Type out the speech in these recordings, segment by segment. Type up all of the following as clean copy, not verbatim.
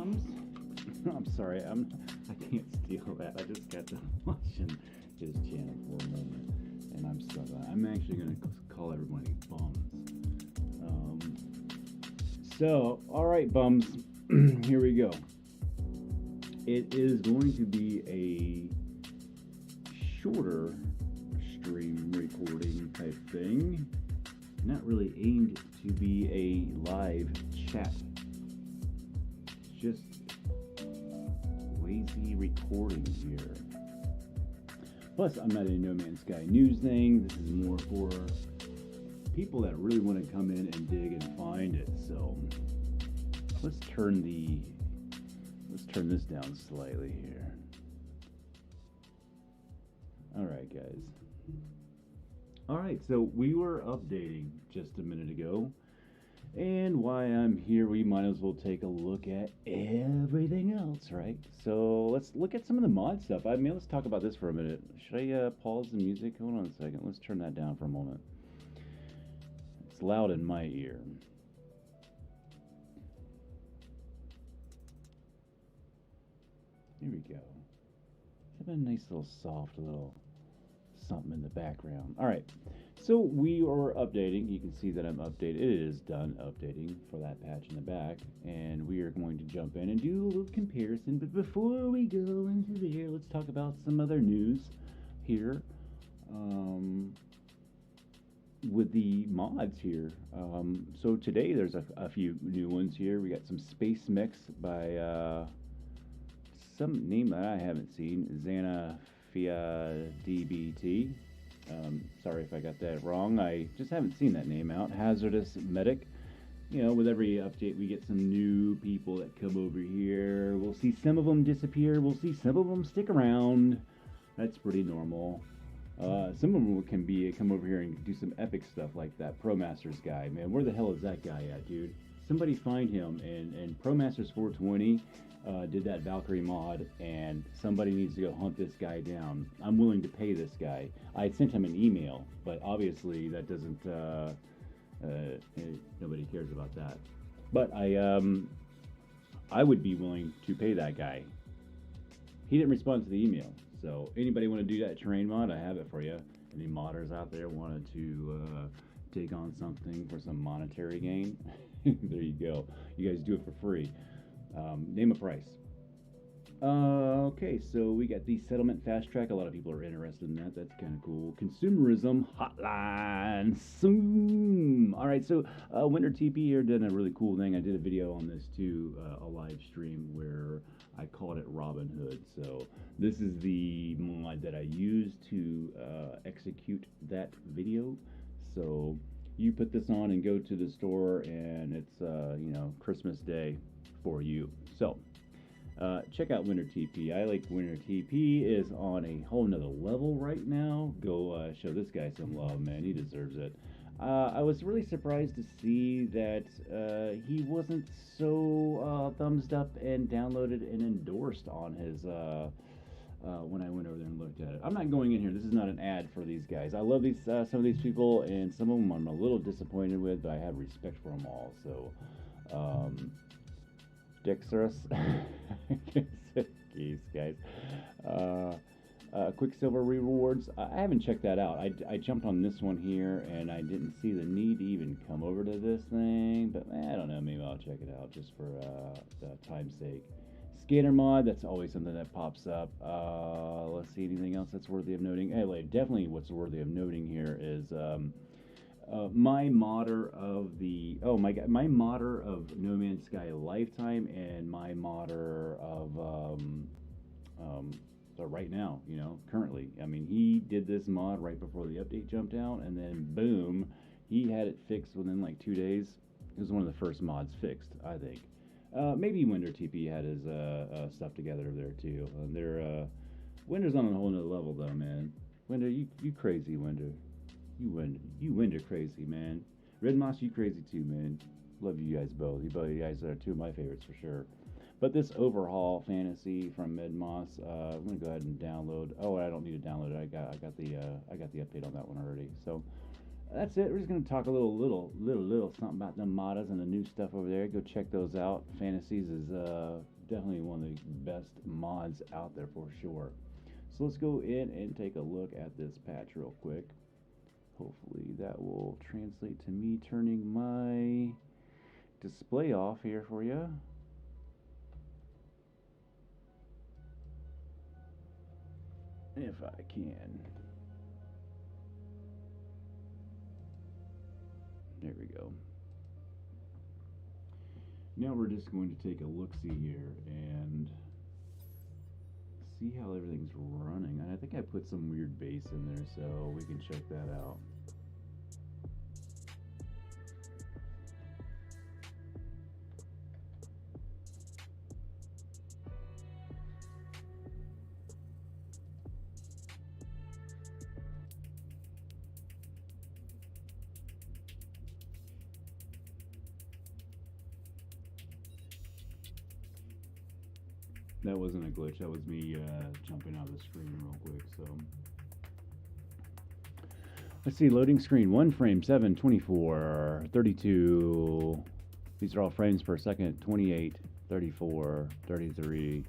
bums. I'm sorry, I can't steal that. I just got to watching his channel for a moment, and I'm actually gonna call everybody bums. So, all right, bums. Here we go. It is going to be a shorter stream recording type thing. Not really aimed to be a live chat. Just lazy recording here. Plus, I'm not a No Man's Sky news thing. This is more for people that really want to come in and dig and find it. So let's turn this down slightly here. All right, guys. All right, so we were updating just a minute ago. And while I'm here, we might as well take a look at everything else, right? So let's look at some of the mod stuff. I mean, let's talk about this for a minute. Should I pause the music? Hold on a second. Let's turn that down for a moment. It's loud in my ear. Here we go. Have a nice little soft little something in the background. All right, so we are updating. You can see that I'm updated. It is done updating for that patch in the back, and we are going to jump in and do a little comparison. But before we go into there, let's talk about some other news here with the mods here. So today there's a few new ones here. We got some space mechs by some name that I haven't seen, Xanafia DBT. Sorry if I got that wrong. I just haven't seen that name out. Hazardous Medic. You know, with every update, we get some new people that come over here. We'll see some of them disappear. We'll see some of them stick around. That's pretty normal. Some of them can come over here and do some epic stuff like that Pro Masters guy. Man, where the hell is that guy at, dude? Somebody find him. And Pro Masters 420 did that Valkyrie mod, and somebody needs to go hunt this guy down. I'm willing to pay this guy. I sent him an email, but obviously that doesn't. Nobody cares about that. But I would be willing to pay that guy. He didn't respond to the email. So anybody want to do that terrain mod? I have it for you. Any modders out there wanted to take on something for some monetary gain? There you go. You guys do it for free. Name a price. Okay, so we got the settlement fast track. A lot of people are interested in that. That's kind of cool. Consumerism hotline soon. All right, so Winter TP here did a really cool thing. I did a video on this too, a live stream where I called it Robin Hood. So this is the mod that I used to execute that video. So you put this on and go to the store, and it's Christmas Day for you. So check out Winter TP. I like Winter TP is on a whole nother level right now. Go show this guy some love, man. He deserves it. I was really surprised to see that he wasn't so thumbs up and downloaded and endorsed on his when I went over there and looked at it. I'm not going in here. This is not an ad for these guys. I love these some of these people, and some of them I'm a little disappointed with, but I have respect for them all. So Dexterous. Geez, guys. Quicksilver rewards. I haven't checked that out. I jumped on this one here, and I didn't see the need to even come over to this thing. But I don't know. Maybe I'll check it out just for the time's sake. Scanner mod. That's always something that pops up. Let's see anything else that's worthy of noting. Anyway, definitely what's worthy of noting here is my modder of my modder of No Man's Sky Lifetime, and my modder of right now, currently. I mean, he did this mod right before the update jumped out, and then boom, he had it fixed within like 2 days. It was one of the first mods fixed, I think. Maybe Winder TP had his stuff together over there too. Winder's on a whole nother level though, man. Winder, you crazy, Winder. You Winder crazy, man. Red Moss, you crazy too, man. Love you guys both. You guys are two of my favorites for sure. But this overhaul fantasy from Mid Moss, I'm gonna go ahead and download. Oh, I don't need to download it. I got the update on that one already. So that's it. We're just gonna talk a little something about the modders and the new stuff over there. Go check those out. Fantasies is definitely one of the best mods out there for sure. So let's go in and take a look at this patch real quick. Hopefully that will translate to me turning my display off here for you. If I can. There we go. Now we're just going to take a look-see here and see how everything's running. And I think I put some weird bass in there, so we can check that out. That wasn't a glitch, that was me jumping out of the screen real quick, so. Let's see, loading screen, 1 frame, 7, 24, 32. These are all frames per second, 28, 34, 33.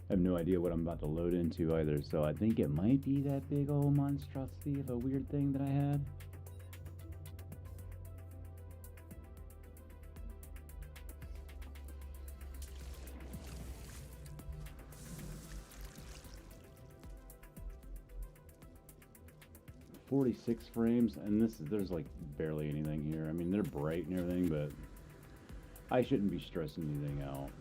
I have no idea what I'm about to load into either, so I think it might be that big old monstrosity of a weird thing that I had. .46 frames, and there's like barely anything here. I mean, they're bright and everything, but I shouldn't be stressing anything out.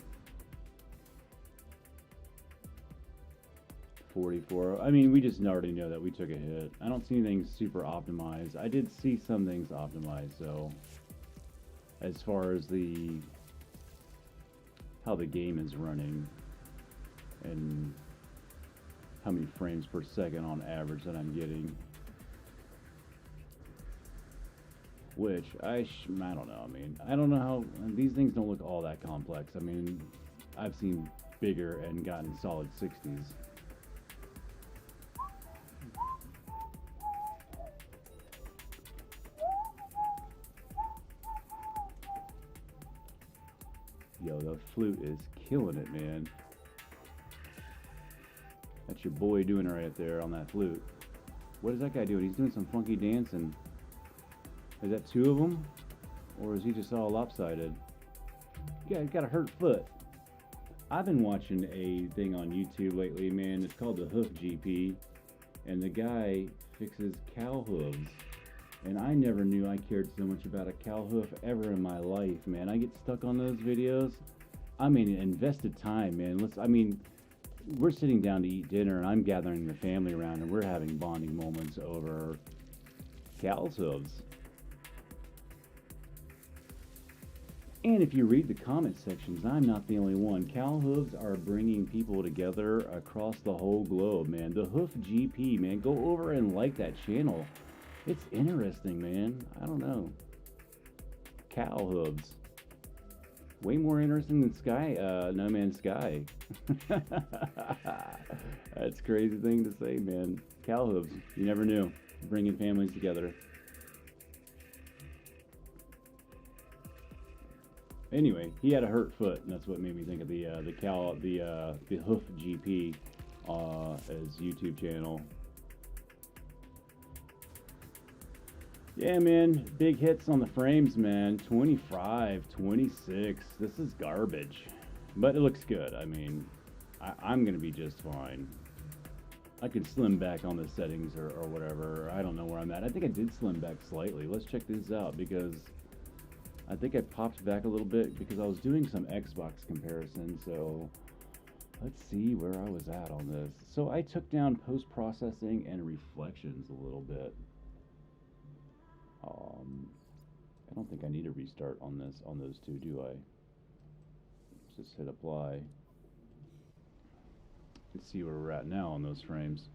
44. I mean, we just already know that we took a hit. I don't see anything super optimized. I did see some things optimized, so as far as how the game is running and how many frames per second on average that I'm getting. Which, I don't know. I mean, I don't know how, these things don't look all that complex. I mean, I've seen bigger and gotten solid 60s. Yo, the flute is killing it, man. That's your boy doing it right there on that flute. What is that guy doing? He's doing some funky dancing. Is that 2 of them? Or is he just all lopsided? Yeah, he's got a hurt foot. I've been watching a thing on YouTube lately, man. It's called the Hoof GP. And the guy fixes cow hooves. And I never knew I cared so much about a cow hoof ever in my life, man. I get stuck on those videos. I mean, invested time, man. We're sitting down to eat dinner, and I'm gathering the family around, and we're having bonding moments over cow's hooves. And if you read the comment sections, I'm not the only one. Cow hooves are bringing people together across the whole globe, man. The Hoof GP, man. Go over and like that channel. It's interesting, man. I don't know. Cow hooves. Way more interesting than No Man's Sky. That's a crazy thing to say, man. Cow hooves. You never knew. Bringing families together. Anyway, he had a hurt foot, and that's what made me think of the Hoof GP as YouTube channel. Yeah, man, big hits on the frames, man. 25, 26. This is garbage, but it looks good. I mean, I'm gonna be just fine. I could slim back on the settings or whatever. I don't know where I'm at. I think I did slim back slightly. Let's check these out because I think I popped back a little bit because I was doing some Xbox comparison, so let's see where I was at on this. So I took down post-processing and reflections a little bit. I don't think I need a restart on those two, do I? Let's just hit apply. Let's see where we're at now on those frames.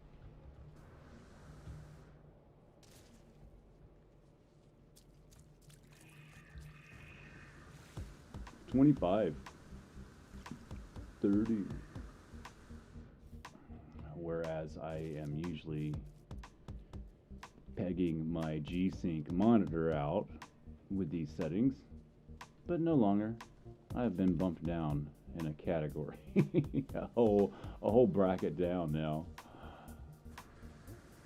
$25, $30. Whereas I am usually pegging my G-Sync monitor out with these settings, but no longer. I have been bumped down in a category. A whole bracket down now.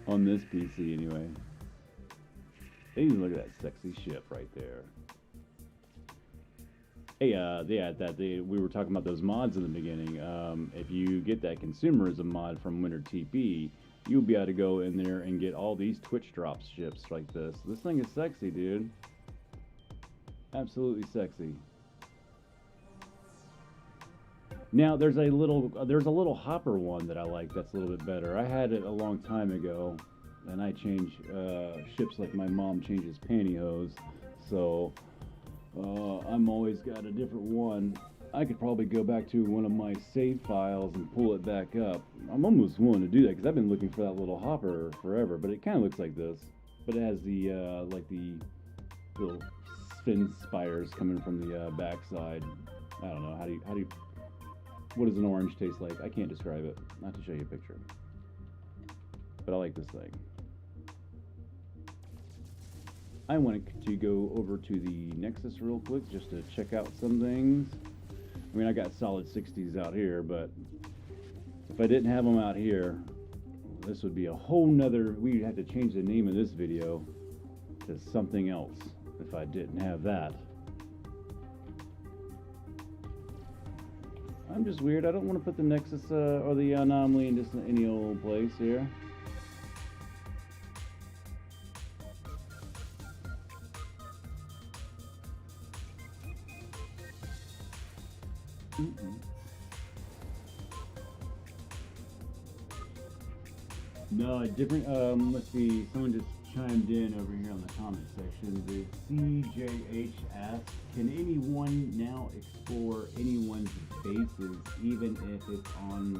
On this PC anyway. Hey, look at that sexy ship right there. Hey, we were talking about those mods in the beginning. If you get that consumerism mod from Winter TP, you'll be able to go in there and get all these Twitch drops ships like this. This thing is sexy, dude. Absolutely sexy. Now there's a little hopper one that I like that's a little bit better. I had it a long time ago, and I change ships like my mom changes pantyhose. So I'm always got a different one. I could probably go back to one of my save files and pull it back up. I'm almost willing to do that because I've been looking for that little hopper forever. But it kind of looks like this, but it has the like the little fin spires coming from the backside. I don't know how do you what does an orange taste like? I can't describe it. Not to show you a picture, but I like this thing. I wanted to go over to the Nexus real quick just to check out some things. I mean, I got solid 60s out here, but if I didn't have them out here, this would be a whole nother, we'd have to change the name of this video to something else if I didn't have that. I'm just weird. I don't want to put the Nexus or the anomaly in just any old place here. No, different. Let's see. Someone just chimed in over here on the comment section. The CJH asks, can anyone now explore anyone's bases, even if it's on,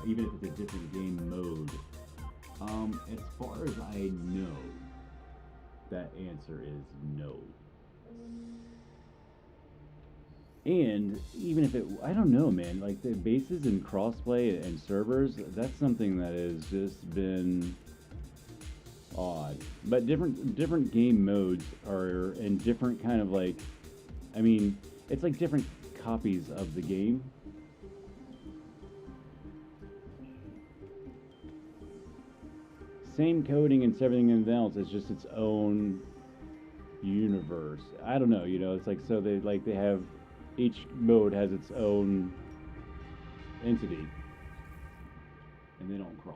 even if it's a different game mode? As far as I know, that answer is no. And even if it, I don't know, man, like the bases and crossplay and servers, that's something that has just been odd. But different game modes are in different kind of like, I mean, it's like different copies of the game. Same coding and everything else, it's just its own universe. I don't know, you know, it's like, so they have, each mode has its own entity, and they don't cross.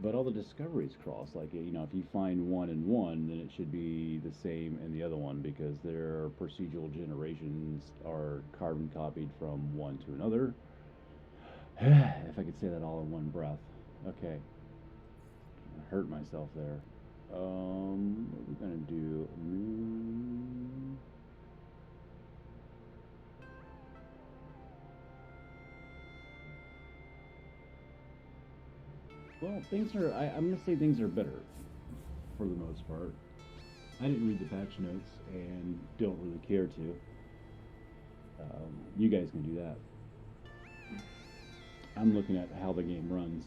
But all the discoveries cross. Like, you know, if you find one in one, then it should be the same in the other one, because their procedural generations are carbon copied from one to another. If I could say that all in one breath. Okay. I hurt myself there. What are we gonna do? Well, things are, I'm going to say things are better, for the most part. I didn't read the patch notes, and don't really care to. You guys can do that. I'm looking at how the game runs,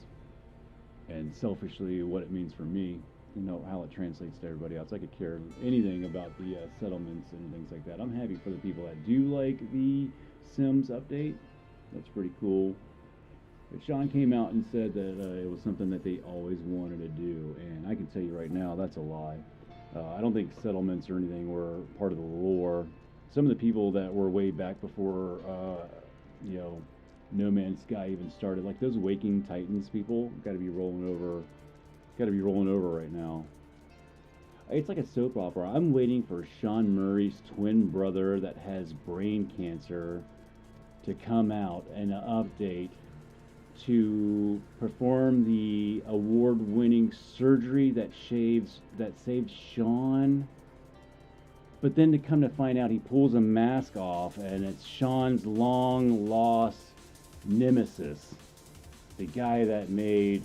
and selfishly what it means for me, you know, how it translates to everybody else. I could care anything about the settlements and things like that. I'm happy for the people that do like the Sims update. That's pretty cool. But Sean came out and said that it was something that they always wanted to do, and I can tell you right now, that's a lie. I don't think settlements or anything were part of the lore. Some of the people that were way back before, you know, No Man's Sky even started, like those Waking Titans people, got to be rolling over right now. It's like a soap opera. I'm waiting for Sean Murray's twin brother that has brain cancer to come out and update to perform the award-winning surgery that saved Sean, but then to come to find out he pulls a mask off and it's Sean's long-lost nemesis, the guy that made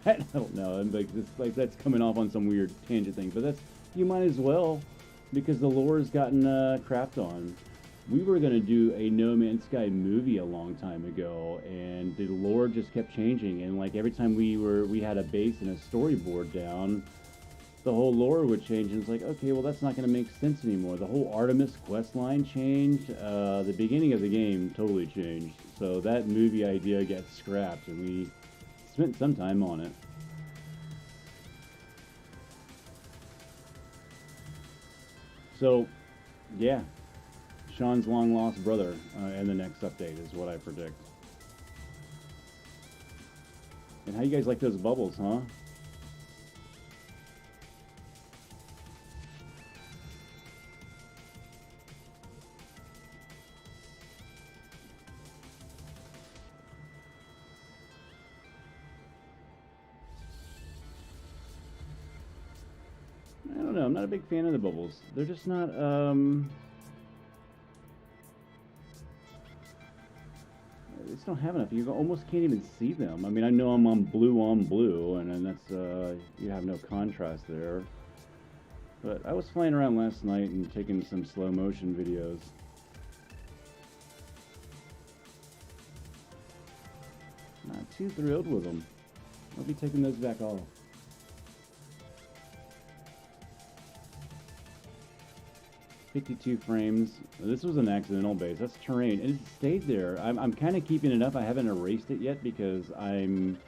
I don't know, I'm like, this, like, that's coming off on some weird tangent thing, but that's, you might as well, because the lore has gotten crapped on. We were going to do a No Man's Sky movie a long time ago, and the lore just kept changing, and like every time we had a base and a storyboard down, the whole lore would change, and it's like, okay, well, that's not going to make sense anymore. The whole Artemis quest line changed. The beginning of the game totally changed. So that movie idea got scrapped, and we spent some time on it. So, yeah, Sean's long lost brother in the next update is what I predict. And how you guys like those bubbles, huh? I don't know. I'm not a big fan of the bubbles. They're just not. They just don't have enough. You almost can't even see them. I mean, I know I'm on blue, and then that's you have no contrast there. But I was flying around last night and taking some slow motion videos. Not too thrilled with them. I'll be taking those back off. 52 frames. This was an accidental base. That's terrain, and it stayed there. I'm kind of keeping it up. I haven't erased it yet because I'm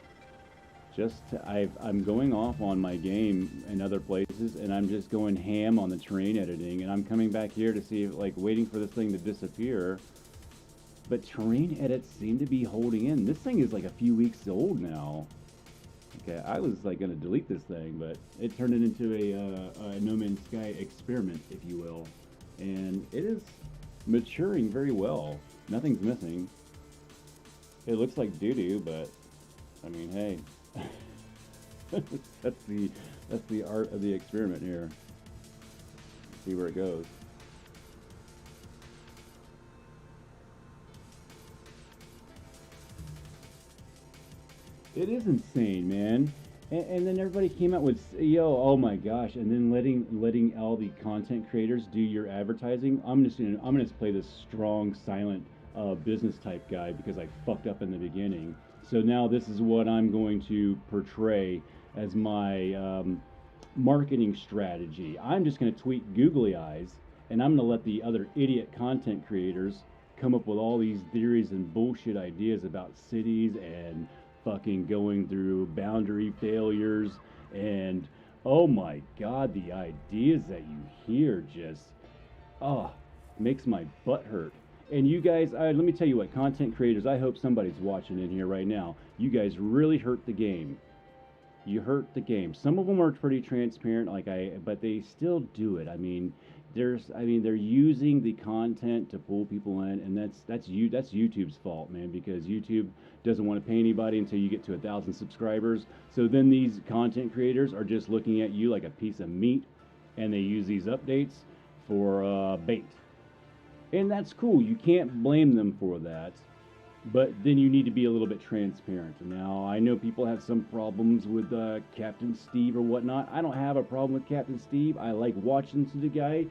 going off on my game in other places, and I'm just going ham on the terrain editing, and I'm coming back here to see if, like, waiting for this thing to disappear. But terrain edits seem to be holding in. This thing is like a few weeks old now. Okay, I was like gonna delete this thing, but it turned it into a No Man's Sky experiment, if you will. And it is maturing very well. Nothing's missing. It looks like doo-doo, but I mean, hey, that's the art of the experiment here. Let's see where it goes. It is insane, man. And then everybody came out with, yo, oh my gosh, and then letting all the content creators do your advertising. I'm gonna play this strong, silent business type guy because I fucked up in the beginning. So now this is what I'm going to portray as my marketing strategy. I'm just gonna tweet googly eyes, and I'm gonna let the other idiot content creators come up with all these theories and bullshit ideas about cities and fucking going through boundary failures, and oh my god, the ideas that you hear just makes my butt hurt. And you guys, let me tell you what, content creators, I hope somebody's watching in here right now. You guys really hurt the game. You hurt the game. Some of them are pretty transparent, but they still do it. I mean, they're using the content to pull people in, and that's YouTube's fault, man, because YouTube doesn't want to pay anybody until you get to 1,000 subscribers. So then these content creators are just looking at you like a piece of meat, and they use these updates for bait. And that's cool. You can't blame them for that. But then you need to be a little bit transparent. Now, I know people have some problems with Captain Steve or whatnot. I don't have a problem with Captain Steve. I like watching to the guy.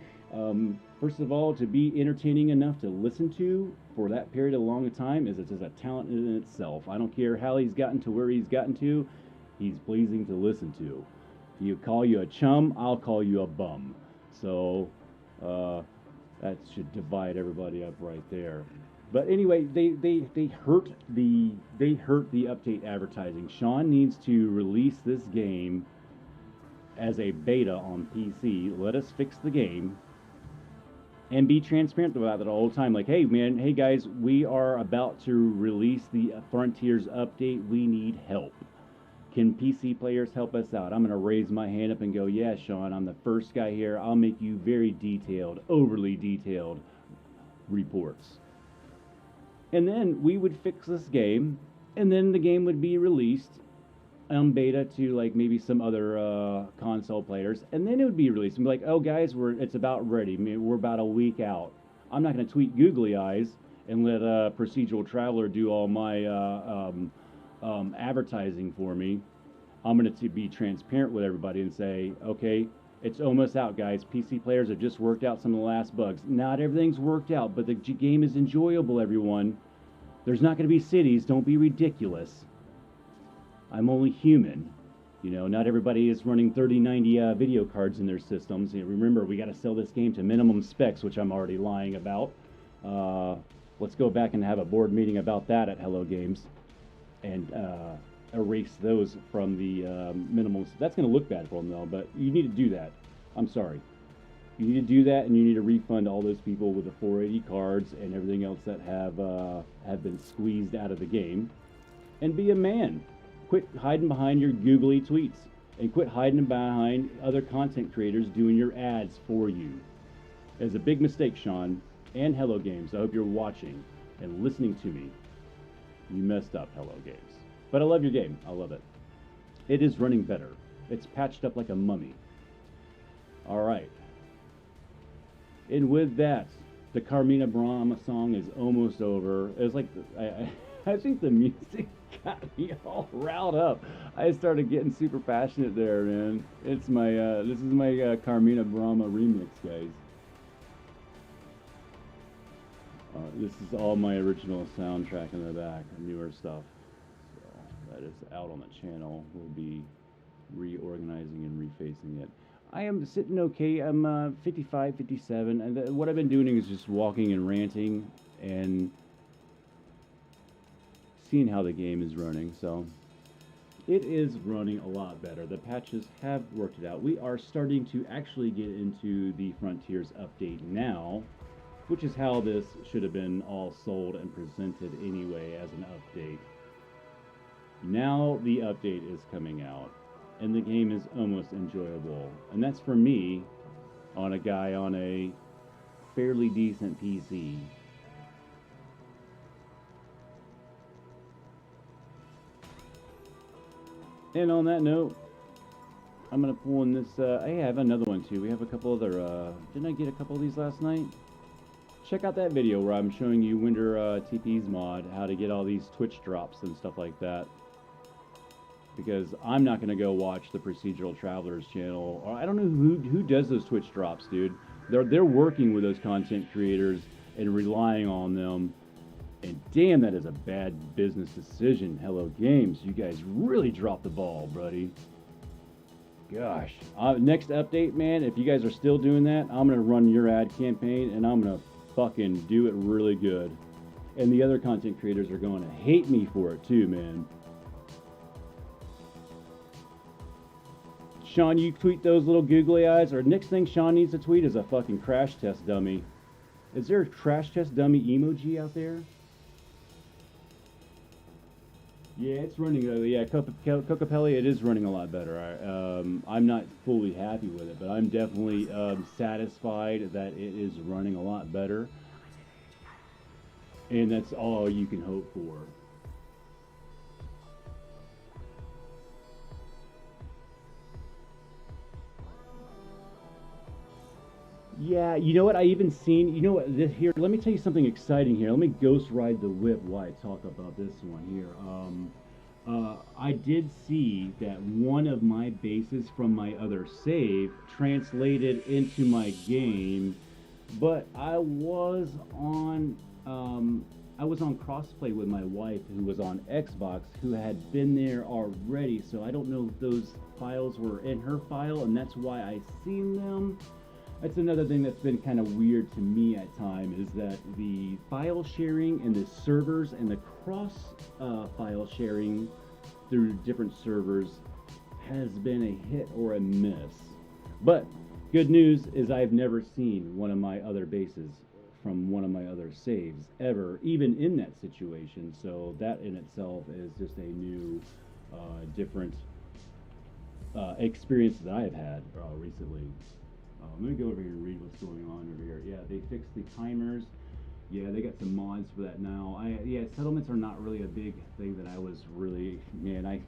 First of all, to be entertaining enough to listen to for that period of long time is a talent in itself. I don't care how he's gotten to where he's gotten to. He's pleasing to listen to. You call you a chum, I'll call you a bum. So that should divide everybody up right there. But anyway, they hurt the update advertising. Sean needs to release this game as a beta on PC. Let us fix the game and be transparent about it all the time. Like, hey man, hey guys, we are about to release the Frontiers update. We need help. Can PC players help us out? I'm gonna raise my hand up and go, yeah, Sean, I'm the first guy here. I'll make you very detailed, overly detailed reports. And then we would fix this game, and then the game would be released on beta to like maybe some other console players, and then it would be released and be like, oh guys, it's about ready. We're about a week out. I'm not going to tweet googly eyes and let Procedural Traveler do all my advertising for me. I'm going to be transparent with everybody and say, okay, it's almost out, guys. PC players have just worked out some of the last bugs. Not everything's worked out, but the game is enjoyable, everyone. There's not going to be cities. Don't be ridiculous. I'm only human. You know, not everybody is running 3090 video cards in their systems. You know, remember, we got to sell this game to minimum specs, which I'm already lying about. Let's go back and have a board meeting about that at Hello Games, and erase those from the minimums. That's going to look bad for them, though, but you need to do that. I'm sorry. You need to do that, and you need to refund all those people with the 480 cards and everything else that have been squeezed out of the game. And be a man. Quit hiding behind your googly tweets, and quit hiding behind other content creators doing your ads for you. It's a big mistake, Sean, and Hello Games. I hope you're watching and listening to me. You messed up, Hello Games. But I love your game. I love it. It is running better. It's patched up like a mummy. All right. And with that, the Carmina Brahma song is almost over. It's like, I think the music got me all riled up. I started getting super passionate there, man. It's my, this is my Carmina Brahma remix, guys. This is all my original soundtrack in the back, newer stuff. So that is out on the channel. We'll be reorganizing and refacing it. I am sitting okay. I'm 55, 57, and what I've been doing is just walking and ranting and seeing how the game is running. So it is running a lot better. The patches have worked it out. We are starting to actually get into the Frontiers update now, which is how this should have been all sold and presented anyway as an update. Now the update is coming out, and the game is almost enjoyable. And that's for me, on a guy on a fairly decent PC. And on that note, I'm going to pull in this, I have another one too. We have a couple other, didn't I get a couple of these last night? Check out that video where I'm showing you Winder TP's mod, how to get all these Twitch drops and stuff like that. Because I'm not going to go watch the Procedural Travelers channel. Or I don't know who does those Twitch drops, dude. They're working with those content creators and relying on them. And damn, that is a bad business decision. Hello Games, you guys really dropped the ball, buddy. Gosh. Next update, man, if you guys are still doing that, I'm going to run your ad campaign, and I'm going to fucking do it really good. And the other content creators are going to hate me for it too, man. Sean, you tweet those little googly eyes, or next thing Sean needs to tweet is a fucking crash test dummy. Is there a crash test dummy emoji out there? Yeah, it's running. Yeah, Cocapelli, it is running a lot better. I'm not fully happy with it, but I'm definitely satisfied that it is running a lot better. And that's all you can hope for. Yeah, you know what? I even seen, you know what, here, let me tell you something exciting here. Let me ghost ride the whip while I talk about this one here. I did see that one of my bases from my other save translated into my game, but I was on crossplay with my wife, who was on Xbox, who had been there already, so I don't know if those files were in her file, and that's why I seen them. That's another thing that's been kind of weird to me at times, is that the file sharing and the servers and the cross file sharing through different servers has been a hit or a miss. But good news is I've never seen one of my other bases from one of my other saves ever, even in that situation. So that in itself is just a new, different experience that I've had recently. Let me go over here and read what's going on over here. Yeah, they fixed the timers. Yeah, they got some mods for that now. Yeah, settlements are not really a big thing that I was really, man, I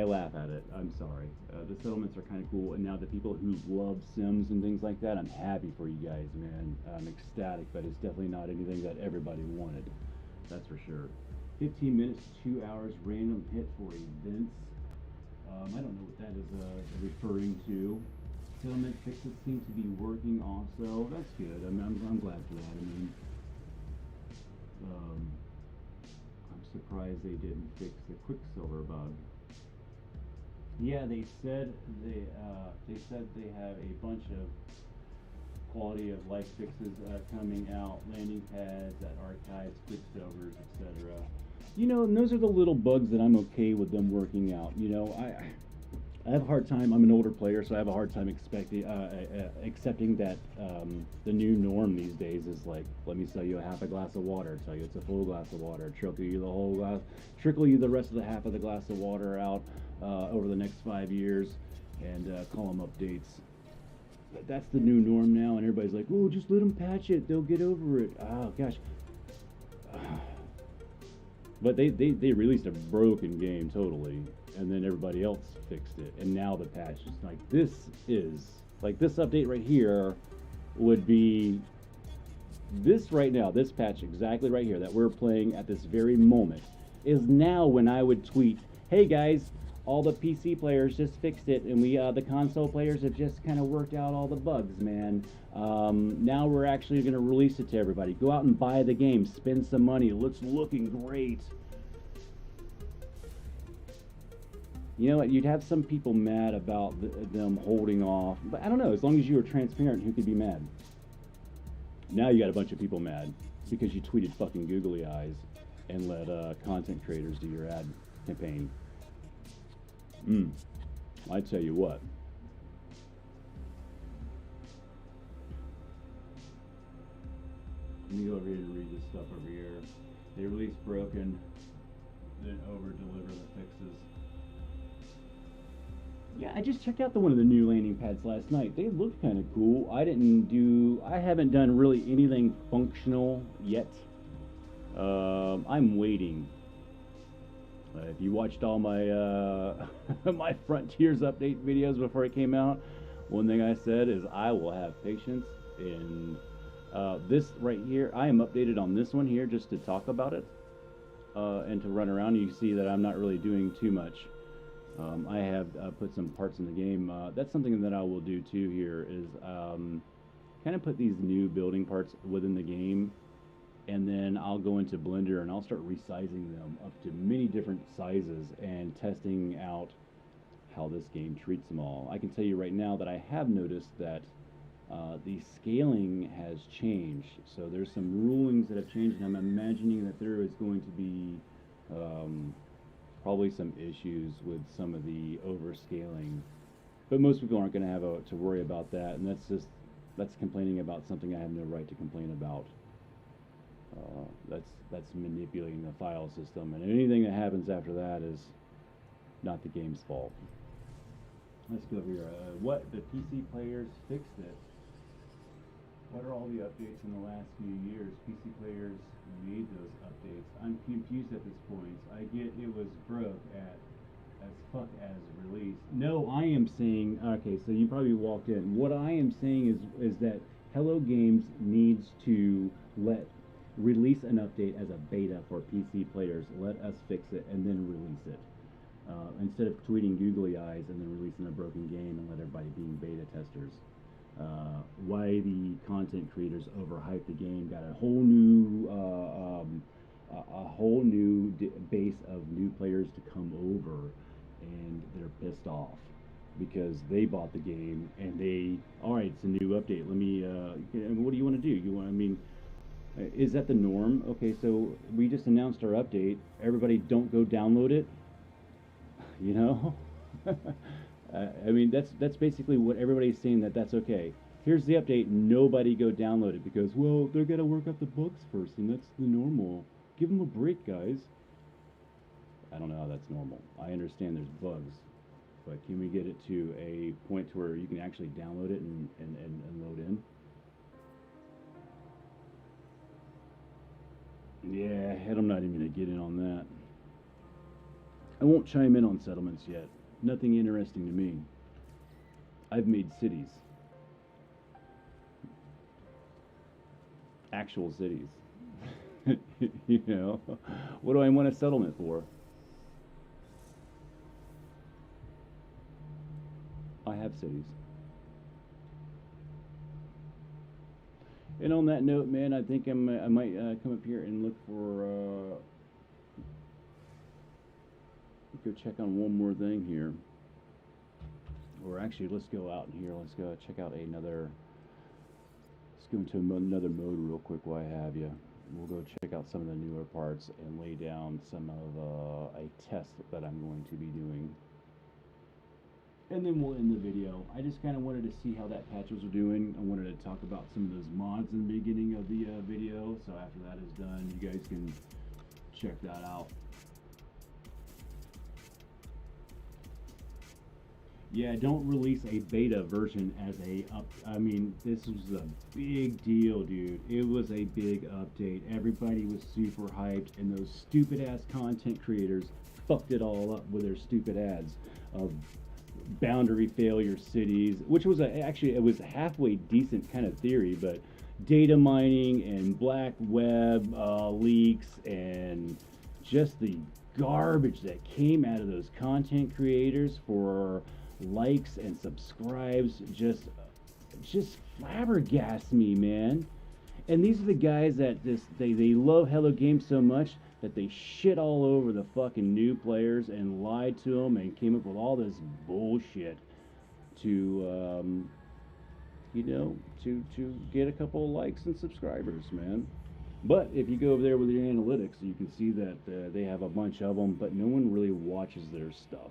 laugh at it. I'm sorry. The settlements are kind of cool, and now the people who love Sims and things like that, I'm happy for you guys, man. I'm ecstatic, but it's definitely not anything that everybody wanted. That's for sure. 15 minutes, 2 hours, random hit for events. I don't know what that is referring to. Settlement fixes seem to be working also. That's good. I'm glad for that. I mean, I'm surprised they didn't fix the Quicksilver bug. Yeah, they said they have a bunch of quality of life fixes coming out, landing pads, that archives, Quicksilvers, etc. You know, and those are the little bugs that I'm okay with them working out. You know, I have a hard time. I'm an older player, so I have a hard time accepting that the new norm these days is like, let me sell you a half a glass of water, tell you it's a full glass of water, trickle you the whole glass, trickle you the rest of the half of the glass of water out over the next 5 years, and call them updates. That's the new norm now, and everybody's like, oh, just let them patch it, they'll get over it. Oh gosh. But they released a broken game totally, and then everybody else fixed it, and now the patch is like, this update right here would be this right now, this patch exactly right here that we're playing at this very moment is now when I would tweet, hey guys, all the PC players just fixed it, and the console players have just kind of worked out all the bugs, man. Now we're actually going to release it to everybody. Go out and buy the game, spend some money. It's looking great. You know what? You'd have some people mad about them holding off, but I don't know. As long as you were transparent, who could be mad? Now you got a bunch of people mad because you tweeted fucking googly eyes and let content creators do your ad campaign. I tell you what. Let me go over here to read this stuff over here. They release broken, then over deliver the fixes. Yeah, I just checked out one of the new landing pads last night. They looked kind of cool. I haven't done really anything functional yet. I'm waiting. If you watched all my my Frontiers update videos before it came out, one thing I said is I will have patience in this right here. I am updated on this one here just to talk about it and to run around. You see that I'm not really doing too much. I have put some parts in the game. That's something that I will do too here is kind of put these new building parts within the game, and then I'll go into Blender and I'll start resizing them up to many different sizes and testing out how this game treats them all. I can tell you right now that I have noticed that the scaling has changed. So there's some rulings that have changed, and I'm imagining that there is going to be probably some issues with some of the overscaling. But most people aren't going to have to worry about that, and that's complaining about something I have no right to complain about. That's manipulating the file system, and anything that happens after that is not the game's fault. Let's go over here. What the PC players fixed it. What are all the updates in the last few years? PC players made those updates. I'm confused at this point. I get it was broke as fuck as release. No, I am saying, okay, so you probably walked in. What I am saying is that Hello Games needs to release an update as a beta for PC players. Let us fix it and then release it. Instead of tweeting googly eyes and then releasing a broken game and let everybody being beta testers. Why the content creators overhyped the game, got a whole new base of new players to come over, and they're pissed off because they bought the game and all right, it's a new update. Let me what do you want to do? Is that the norm? Okay, so we just announced our update. Everybody don't go download it. You know? That's basically what everybody's saying, that's okay. Here's the update. Nobody go download it because, well, they're going to work out the bugs first, and that's the normal. Give them a break, guys. I don't know how that's normal. I understand there's bugs, but can we get it to a point to where you can actually download it and load in? Yeah, and I'm not even going to get in on that. I won't chime in on settlements yet. Nothing interesting to me. I've made cities. Actual cities. You know? What do I want a settlement for? I have cities. And on that note, man, I think I might come up here and look for go check on one more thing here. Or actually, let's go out here. Let's go check out another. Let's go into another mode real quick while I have you. We'll go check out some of the newer parts and lay down some of a test that I'm going to be doing. And then we'll end the video. I just kind of wanted to see how that patches are doing. I wanted to talk about some of those mods in the beginning of the video. So after that is done, you guys can check that out. Yeah, don't release a beta version as a I mean, this was a big deal, dude. It was a big update. Everybody was super hyped, and those stupid ass content creators fucked it all up with their stupid ads of boundary failure cities, which was actually it was a halfway decent kind of theory, but data mining and black web leaks and just the garbage that came out of those content creators for likes and subscribes just flabbergast me, man. And these are the guys that just they love Hello Games so much that they shit all over the fucking new players and lied to them and came up with all this bullshit to you know, to get a couple of likes and subscribers, man. But if you go over there with your analytics, you can see that they have a bunch of them, but no one really watches their stuff.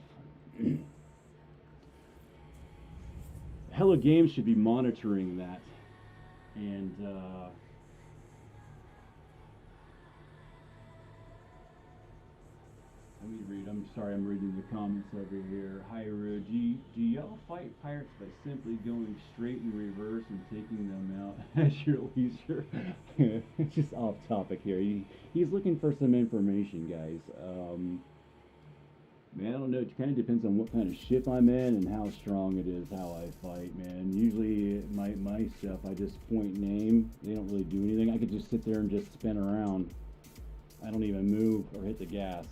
Hello Games should be monitoring that, and let me read. I'm sorry, I'm reading the comments over here. Hi, do y'all fight pirates by simply going straight in reverse and taking them out at your leisure? It's just off topic here. He's looking for some information, guys. Man, I don't know. It kind of depends on what kind of ship I'm in and how strong it is, how I fight, man. Usually, my stuff, I just point and aim. They don't really do anything. I could just sit there and just spin around. I don't even move or hit the gas.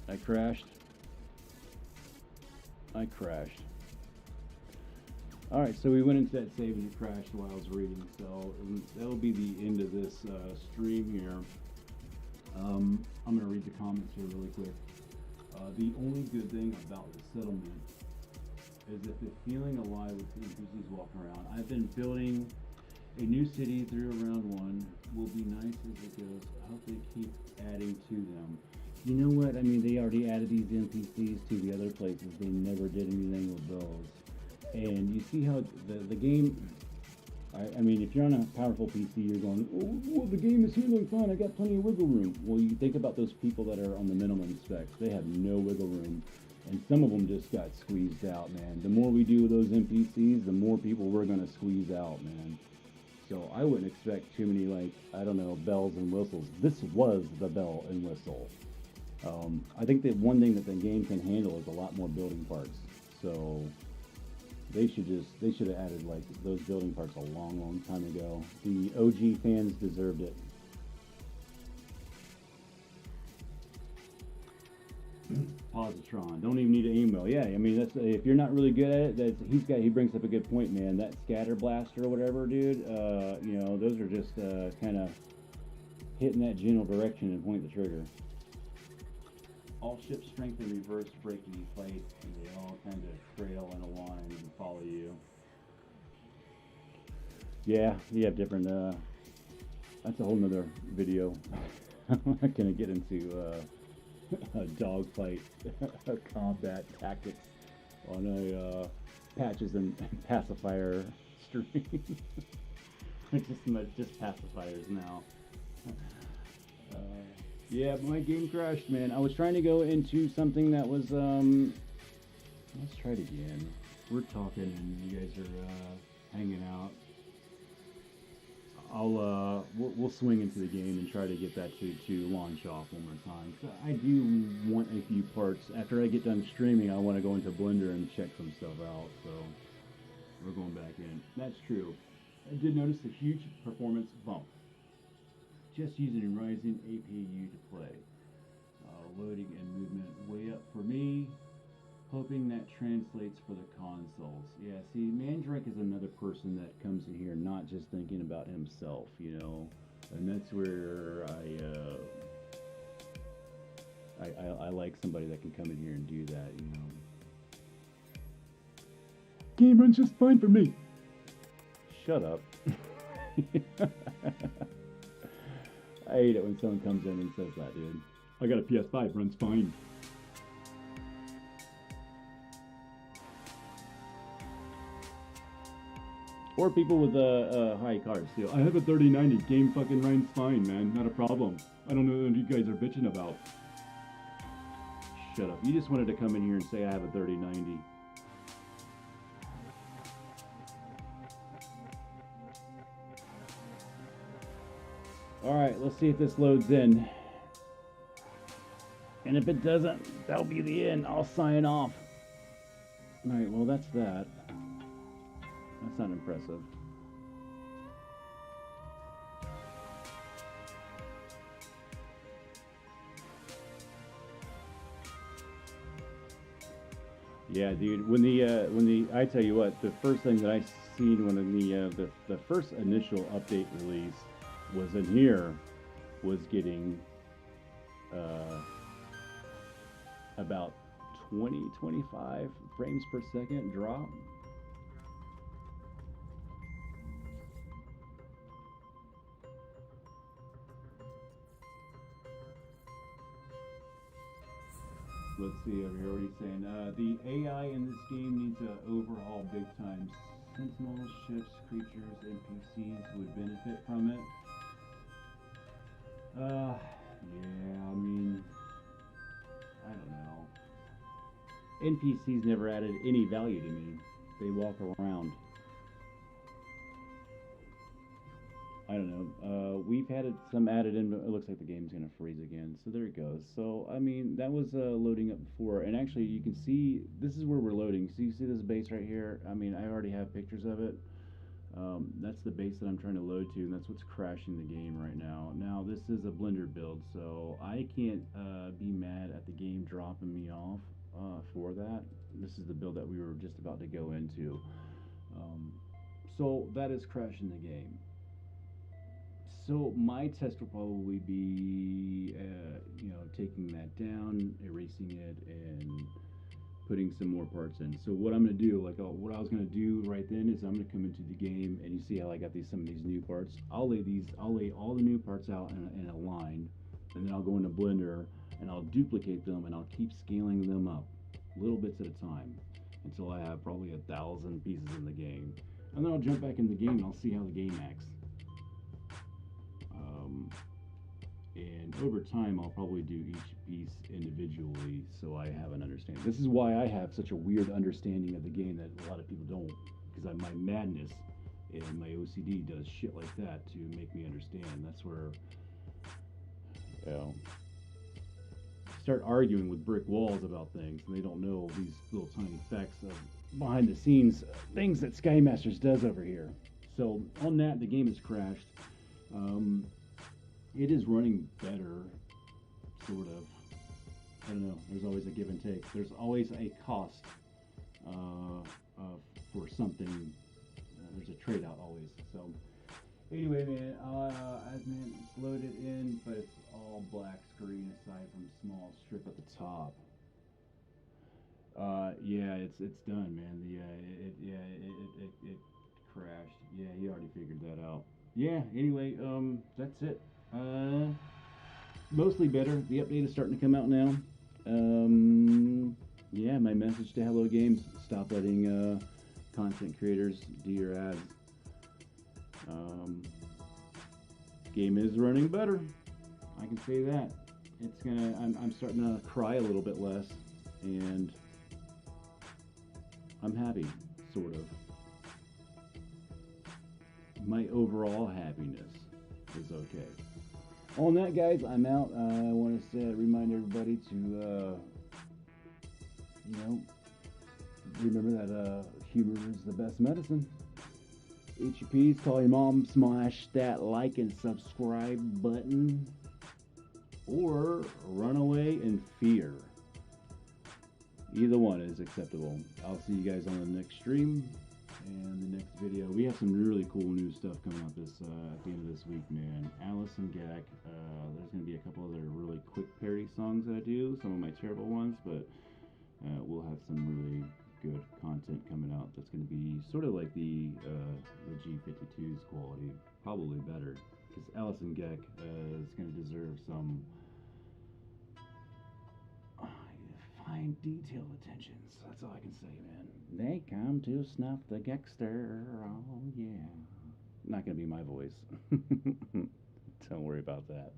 I crashed. Alright, so we went into that save and it crashed while I was reading, so that'll be the end of this stream here. I'm going to read the comments here really quick. The only good thing about the settlement is that the feeling alive with the NPCs walking around. I've been building a new city through round 1. Will be nice as it goes. I hope they keep adding to them. You know what? I mean, they already added these NPCs to the other places. They never did anything with those. And you see how the game, I mean, if you're on a powerful PC, you're going, oh, well, the game is handling fine. I got plenty of wiggle room. Well, you think about those people that are on the minimum specs. They have no wiggle room. And some of them just got squeezed out, man. The more we do with those NPCs, the more people we're going to squeeze out, man. So I wouldn't expect too many, like, I don't know, bells and whistles. This was the bell and whistle. I think that one thing that the game can handle is a lot more building parts. So they should have added like those building parts a long time ago. The OG fans deserved it. Positron, don't even need an email. Yeah, I mean, that's if you're not really good at it. He brings up a good point, man. That scatter blaster or whatever, dude. You know, those are just kind of hitting that general direction and point the trigger. All ships strength in reverse break when you fight, and they all kind of trail in a line and follow you. Yeah, you have different. That's a whole nother video. I'm not gonna get into a dogfight combat tactics on a patches and pacifier stream. just pacifiers now. Yeah, my game crashed, man. I was trying to go into something that was, let's try it again. We're talking and you guys are hanging out. We'll swing into the game and try to get that to launch off one more time. So I do want a few parts. After I get done streaming, I want to go into Blender and check some stuff out. So we're going back in. That's true. I did notice a huge performance bump. Just using Ryzen APU to play. Loading and movement way up for me. hoping that translates for the consoles. Yeah, see, Mandrake is another person that comes in here not just thinking about himself, you know, and that's where I like somebody that can come in here and do that, you know. Game runs just fine for me. Shut up. I hate it when someone comes in and says that, dude. I got a PS5, runs fine. Or people with high cards too. I have a 3090, game fucking runs fine, man, not a problem. I don't know what you guys are bitching about. Shut up. You just wanted to come in here and say I have a 3090. Alright, let's see if this loads in. And if it doesn't, that'll be the end. I'll sign off. Alright, well that's that. That's not impressive. Yeah, dude. When the I tell you what, the first thing that I seen when the first initial update release was in here was getting about 20-25 frames per second drop. Let's see over here what he's saying. The AI in this game needs an overhaul big time. Sentinels, ships, creatures, NPCs would benefit from it. Yeah, I mean, I don't know. NPCs never added any value to me. They walk around. I don't know. We've had some added in, but it looks like the game's gonna freeze again. So there it goes. So I mean, that was loading up before, and actually you can see this is where we're loading. So you see this base right here. I mean, I already have pictures of it. That's the base that I'm trying to load to, and that's what's crashing the game right now. Now this is a Blender build, so I can't be mad at the game dropping me off for that. This is the build that we were just about to go into. So that is crashing the game. So my test will probably be, you know, taking that down, erasing it, and putting some more parts in. So what I'm going to do, like what I was going to do right then is I'm going to come into the game, and you see how I got some of these new parts. I'll lay all the new parts out in a line, and then I'll go into Blender and I'll duplicate them, and I'll keep scaling them up, little bits at a time, until I have probably 1,000 pieces in the game, and then I'll jump back in the game and I'll see how the game acts. And over time, I'll probably do each piece individually so I have an understanding. This is why I have such a weird understanding of the game that a lot of people don't, because my madness and my OCD does shit like that to make me understand. That's where, you know, start arguing with brick walls about things, and they don't know these little tiny facts of behind the scenes things that Sky Masters does over here. So on that, the game has crashed. It is running better, sort of. I don't know. There's always a give and take. There's always a cost for something. There's a trade-out always. So anyway, man, it's loaded in, but it's all black screen aside from a small strip at the top. Yeah, it's done, man. It crashed. Yeah, he already figured that out. Yeah. Anyway, that's it. Mostly better. The update is starting to come out now. Yeah, my message to Hello Games: stop letting content creators do your ads. Game is running better. I can say that. It's gonna. I'm starting to cry a little bit less, and I'm happy, sort of. My overall happiness is okay. On that, guys, I'm out. I want to remind everybody to, you know, remember that humor is the best medicine. Eat your peas, call your mom, smash that like and subscribe button, or run away in fear. Either one is acceptable. I'll see you guys on the next stream and the next video. We have some really cool new stuff coming out this at the end of this week, man. Alice and Gak. There's going to be a couple other really quick parody songs that I do, some of my terrible ones, but we'll have some really good content coming out that's going to be sort of like the G52's quality, probably better, because Alice and Gak is going to deserve some fine detailed attentions. That's all I can say, man. They come to snuff the Gekster. Oh yeah. Not gonna be my voice. Don't worry about that.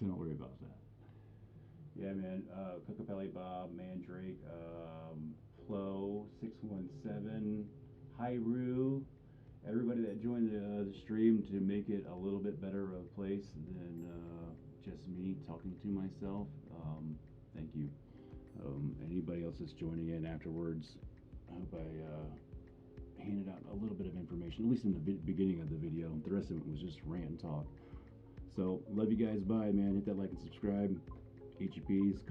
Don't worry about that. Yeah, man. Cookapelli Bob, Mandrake, Flo, 617, Hyru, everybody that joined the stream to make it a little bit better of a place than just me talking to myself. Thank you. Anybody else that's joining in afterwards, I hope I handed out a little bit of information, at least in the beginning of the video. The rest of it was just rant and talk. So, love you guys. Bye, man. Hit that like and subscribe. HEPs.